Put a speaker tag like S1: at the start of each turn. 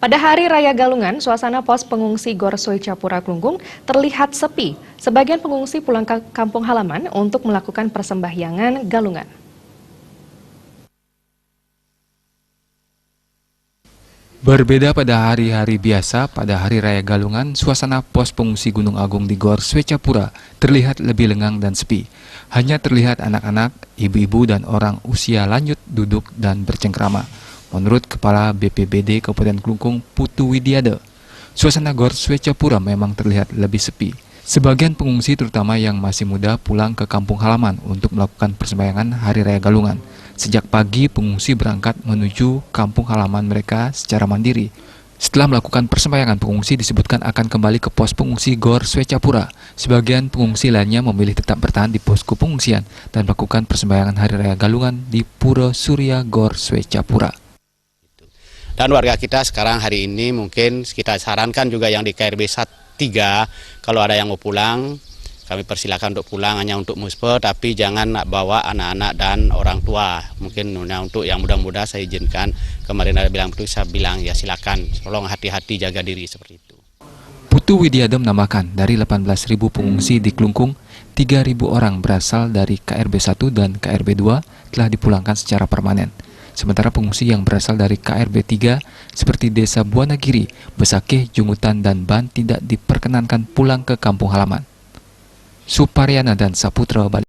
S1: Pada Hari Raya Galungan, suasana pos pengungsi Gor Swecapura Klungkung terlihat sepi. Sebagian pengungsi pulang ke kampung halaman untuk melakukan persembahyangan galungan.
S2: Berbeda pada hari-hari biasa, pada Hari Raya Galungan, suasana pos pengungsi Gunung Agung di Gor Swecapura terlihat lebih lengang dan sepi. Hanya terlihat anak-anak, ibu-ibu, dan orang usia lanjut duduk dan bercengkrama. Menurut Kepala BPBD Kabupaten Klungkung, Putu Widiade, suasana Gor Swecapura memang terlihat lebih sepi. Sebagian pengungsi terutama yang masih muda pulang ke kampung halaman untuk melakukan persembahyangan Hari Raya Galungan. Sejak pagi pengungsi berangkat menuju kampung halaman mereka secara mandiri. Setelah melakukan persembahyangan, pengungsi disebutkan akan kembali ke pos pengungsi Gor Swecapura. Sebagian pengungsi lainnya memilih tetap bertahan di posko pengungsian dan melakukan persembahyangan Hari Raya Galungan di Pura Surya Gor Swecapura.
S3: Dan warga kita sekarang hari ini mungkin kita sarankan juga yang di KRB 3, kalau ada yang mau pulang, kami persilakan untuk pulang hanya untuk muspe, tapi jangan bawa anak-anak dan orang tua. Mungkin untuk yang muda-muda saya izinkan, kemarin ada bilang begitu, saya bilang ya silakan, tolong hati-hati jaga diri seperti itu.
S2: Putu Widiade menambahkan, dari 18.000 pengungsi di Klungkung, 3.000 orang berasal dari KRB 1 dan KRB 2 telah dipulangkan secara permanen. Sementara pengungsi yang berasal dari KRB 3 seperti Desa Buanagiri, Besakeh, Jungutan, dan Ban tidak diperkenankan pulang ke kampung halaman. Suparyana dan Saputra Bali.